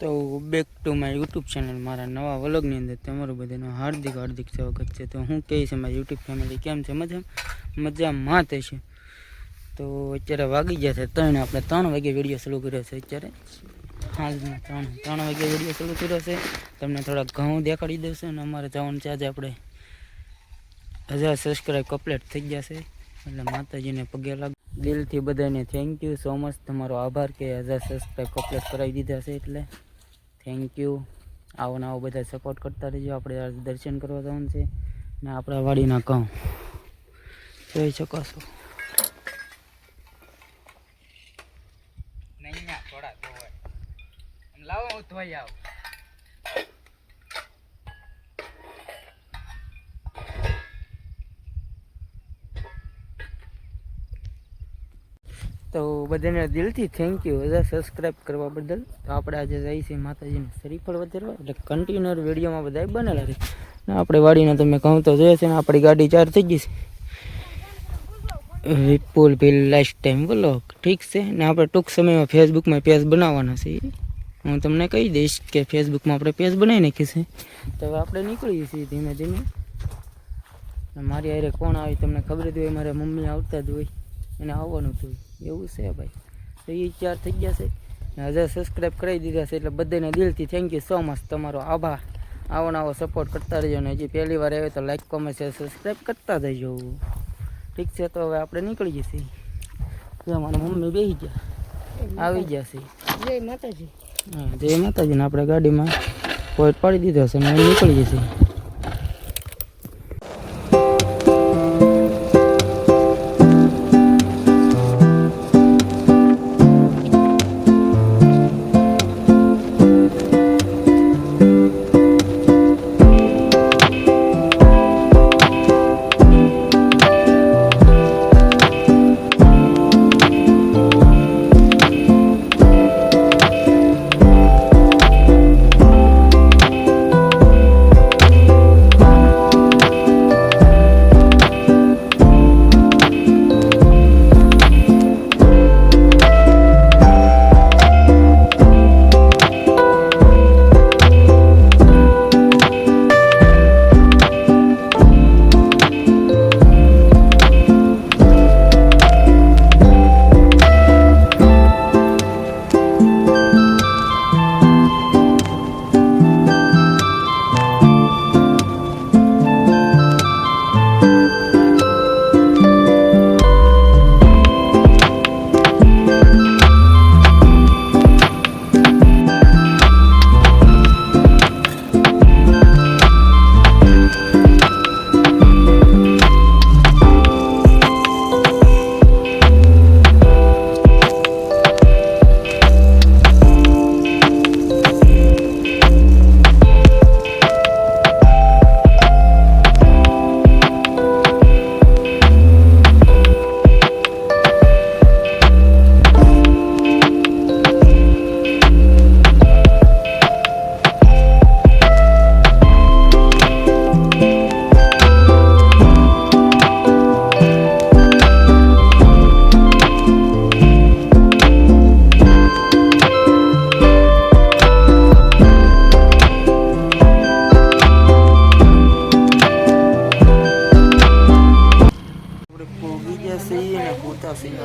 તો back to my YouTube channel મારા નવા વ્લોગની અંદર તમારું બધાનું હાર્દિક સ્વાગત છે. તો હું કહે છે મારી યુટ્યુબ ફેમિલી કેમ છે? મજામાં થશે. તો અત્યારે વાગી ગયા છે 3. આપણે 3 વાગે વિડીયો શરૂ કર્યો છે. અત્યારે હાલમાં 3 વાગે વિડીયો શરૂ કર્યો છે. તમને થોડા ઘઉં દેખાડી દેશે અને અમારે જવાનું છે આજે આપણે 1000 સબસ્ક્રાઈબ કમ્પ્લીટ થઈ ગયા છે. એટલે માતાજીને પગે લાગ દિલથી બધાને થેન્ક યુ સો મચ. તમારો આભાર કે 1000 સબસ્ક્રાઈબ કમ્પ્લીટ કરાવી દીધા છે. એટલે થેન્ક યુ. આવો ને આવો બધા સપોર્ટ કરતા રહેજો. આપણે આજે દર્શન કરવા જવાનું છે ને આપણા વાડીના ઘઉં જોઈ શકો છો. થોડા લાવો ધોઈ આવ. તો બધાને દિલથી થેન્ક યુ 1000 સબસ્ક્રાઈબ કરવા બદલ. તો આપણે આજે જઈએ છીએ માતાજીને શ્રીફળ વધારવા. એટલે કન્ટિન્યુઅર વિડીયોમાં બધા બનેલા છે ને આપણે વાડીને તમે કહું તો જોઈએ છે ને આપણી ગાડી ચાર થઈ ગઈ છે. વિપુલ ભીલ લાઈફ ટાઈમ વ્લોગ ઠીક છે ને. આપણે ટૂંક સમયમાં ફેસબુકમાં પેજ બનાવવાના છે. હું તમને કહી દઈશ કે ફેસબુકમાં આપણે પેજ બનાવી નાખી છે. તો હવે આપણે નીકળીએ છીએ ધીમે ધીમે. મારી હારે કોણ આવે તમને ખબર જ હોય. મારા મમ્મી આવતા જ હોય એને આવવાનું હતું એવું છે ભાઈ. તો એ 4 થઈ ગયા છે ને 1000 સબસ્ક્રાઈબ કરાવી દીધા છે. એટલે બધાને દિલથી થેન્ક યુ સો મચ. તમારો આભાર. આવો ને આવો સપોર્ટ કરતા રહેજો. ને હજી પહેલી વાર આવે તો લાઈક કોમેન્ટ શેર સબસ્ક્રાઈબ કરતા જજો. ઠીક છે. તો હવે આપણે નીકળી જઈએ છીએ. અમારા મમ્મી બેસી ગયા આવી ગયા છે. જય માતાજી. હા જય માતાજી. ને આપણે ગાડીમાં પોઈન્ટ પાડી દીધો છે ને નીકળી જઈએ છીએ.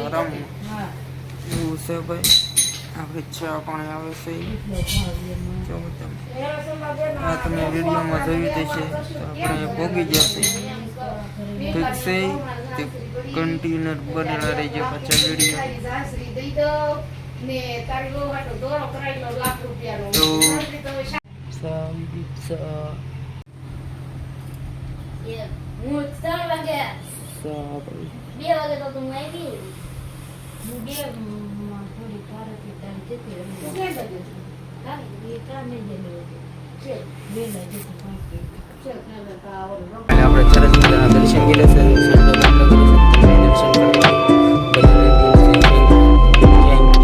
આરામ એવું છે ભાઈ. આપણે ચા પાણી આવે છે જો આ તમે વિડીયોમાં જોયું દેશે. આપણે ભોગી જશે ઠીક છે. તે કન્ટિન્યુઅર બનેલા રહેજો પાછા વિડીયો. તો આપણે સરસ મજાના દર્શન કર્યા છે. Thank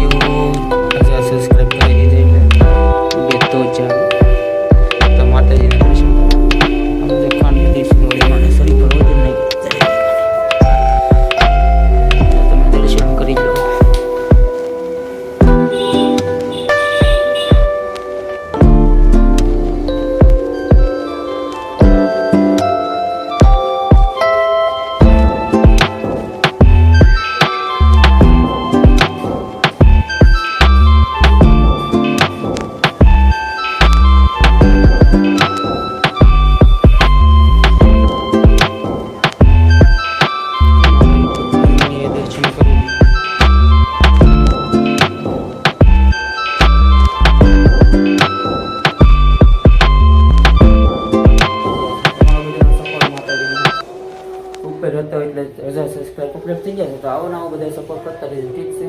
you. સબસ્ક્રાઈબ કરી દીધી એટલે તો ચાલો. તો માતાજીના દર્શન આપણે ખાંડ દઈશું મને શરીર પર વજન નહીં. તમે દર્શન કરી લો. તો આવો ને આવો બધા સપોર્ટ કરતા રહેજો, ઠીક છે?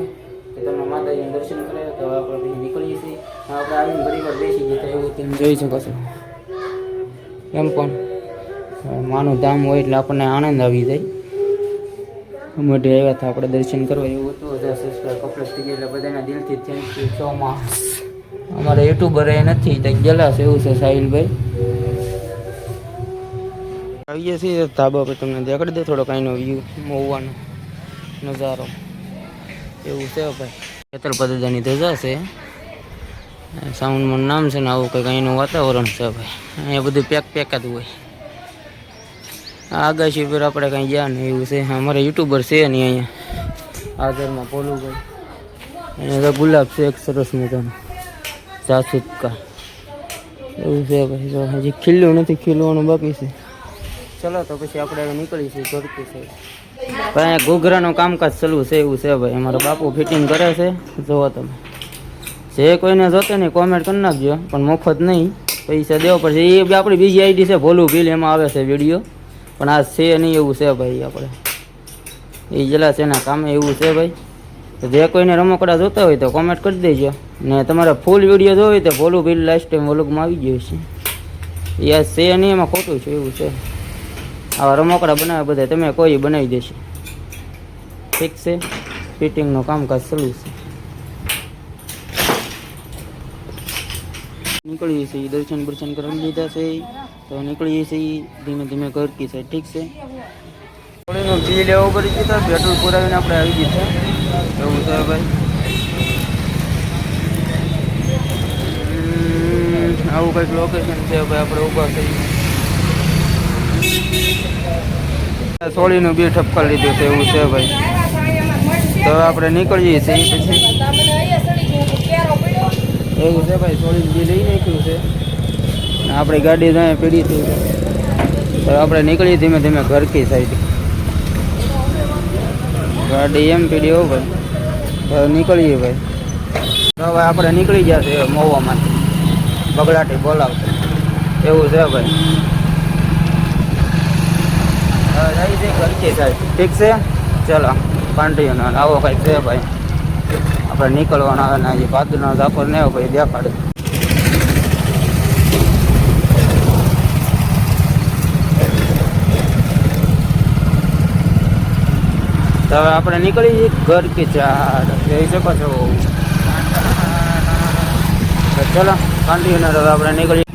કે તમે માતાજીનું દર્શન કરે તો આપણે પછી નીકળીએ છીએ. આપણે આવીને ઘડી વાર બેસી ગયા એવું તમે જોઈ શકો છો. એમ પણ માનું ધામ હોય એટલે આપણને આનંદ આવી જાય. મોઢે આવ્યા હતા આપણે દર્શન કરવા એવું હતું. 1000 સબસ્ક્રાઈબર કમ્પ્લીટ થઈ ગયા એટલે બધાના દિલથી થેન્ક યુ સો મચ. અમારા યુટ્યુબર એ નથી તો ગયેલા છે એવું છે સાહિલભાઈ. આવીએ છીએ ધાબા પર, તમને દેખાડી દે થોડો કાંઈનો વ્યૂ, મહુવાનો નજારો એવું છે ભાઈ. ખેતર પદ્ધતિની ધજા છે, સાઉન્ડમાં નામ છે ને આવું કંઈક અહીંનું વાતાવરણ છે ભાઈ. અહીંયા બધું પેક જ હોય. આગાશી પર આપણે કાંઈ ગયા નહીં એવું છે. અમારા યુટ્યુબર છે નહીં અહીંયા હાજરમાં પોલુભાઈ. અહીંયા તો ગુલાબ છે એક સરસ મજાનું જાસૂદકા એવું છે ભાઈ. તો હજી ખીલ્યું નથી, ખીલવાનું બાકી છે. ચલો તો પછી આપણે હવે નીકળીશું ઝડપી છે. અહીંયા ઘૂઘરાનું કામકાજ ચાલુ છે એવું છે ભાઈ. અમારા બાપુ ફિટિંગ કરે છે, જુઓ તમે. જે કોઈને જોતે નહીં કોમેન્ટ કરી નાખજો, પણ મફત નહીં, પૈસા દેવો પડશે. એ આપણી બીજી આઈડી છે ભોલું ભીલ, એમાં આવે છે વિડીયો, પણ આ છે નહીં એવું છે ભાઈ. આપણે એ જેલા છે એના કામે એવું છે ભાઈ. તો જે કોઈને રમકડા જોતા હોય તો કોમેન્ટ કરી દેજો. ને તમારે ફૂલ વિડીયો જોવો હોય તો ભોલું ભીલ લાસ્ટ ટાઈમ વ્લોગમાં આવી ગયો છે. એ આ છે નહીં, એમાં ખોટું છે એવું છે. આવા રમકડા બનાવે બધા, તમે કોઈ બનાવી દેશે, ઠીક છે? ફિટિંગનું કામકાજ ચાલુ છે. નીકળીએ છીએ, દર્શન બર્શન કરી લીધા છે તો નીકળીએ છીએ ધીમે ધીમે ઘર કી સાઈડ, ઠીક છે? થોડીનું બી લેવું પડી ગયું, પેટ્રોલ પુરાવીને આપણે આવી ગયા એવું છે ભાઈ. આવું કંઈક લોકેશન છે ભાઈ. આપણે ઊભા થઈ સોળીનું બી ઠપકા લીધું છે એવું છે ભાઈ. તો આપણે નીકળીએ છીએ પછી એવું છે ભાઈ. સોળીનું બી લઈ નાખ્યું છે, આપણી ગાડી તો અહીંયા પીડી થઈ છે. તો આપણે નીકળીએ ધીમે ધીમે ઘર કી સાઈડ. ગાડી એમ પીડી હો ભાઈ. તો નીકળીએ ભાઈ. તો હવે આપણે નીકળી ગયા છે મહુવામાંથી, બગડાટી બોલાવશે એવું છે ભાઈ. જાય છે ઘર કી સાઈડ, ઠીક છે? ચલો પાંટીઓનો આવો કંઈક છે ભાઈ. આપણે નીકળવાના આવે ને હજી ભાદરનો ઝાપર ને ભાઈ દેખાડે. તો હવે આપણે નીકળી ઘર કે ચાર જોઈ શકો છો. ચલો કન્ટિન્યુ હવે આપણે નીકળી.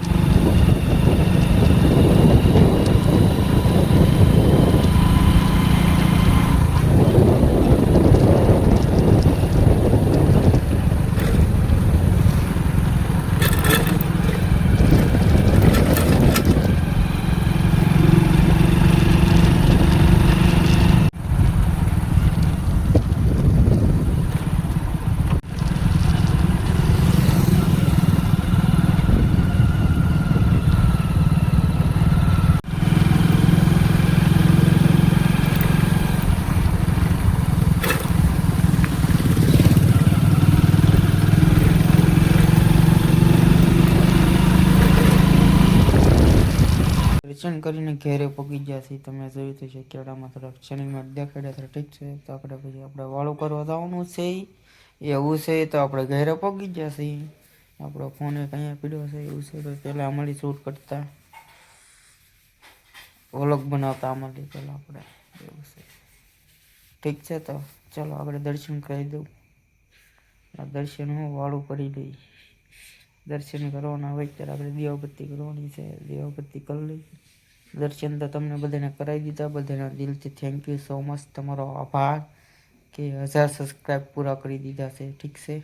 દર્શન કરીને ઘેરે પગી ગયા છીએ. તમે જોયું તો છે કેળામાં થોડાક શનિમાં દેખાડ્યા હતા, ઠીક છે? તો આપણે પછી આપણે વાળું કરવા જવાનું છે એવું છે. તો આપણે ઘેરે પગી ગયા છીએ. આપણો ફોન એક અહીંયા પીડ્યો છે એવું છે. તો પહેલાં અમારી શૂટ કરતા વ્લોગ બનાવતા અમારી પહેલાં આપણે એવું છે, ઠીક છે? તો ચાલો આપણે દર્શન કરી દઉં. દર્શન હું વાળું કરી દઈ. દર્શન કરવાના હોય ત્યારે આપણે દીવાબત્તી કરવાની છે, દીવાબત્તી કરી લઈ. દર્શન તો તમને બધાને કરાવી દીધા. બધાના દિલથી થેન્ક યુ સો મચ. તમારો આભાર કે 1000 સબસ્ક્રાઈબ પૂરા કરી દીધા છે, ઠીક છે?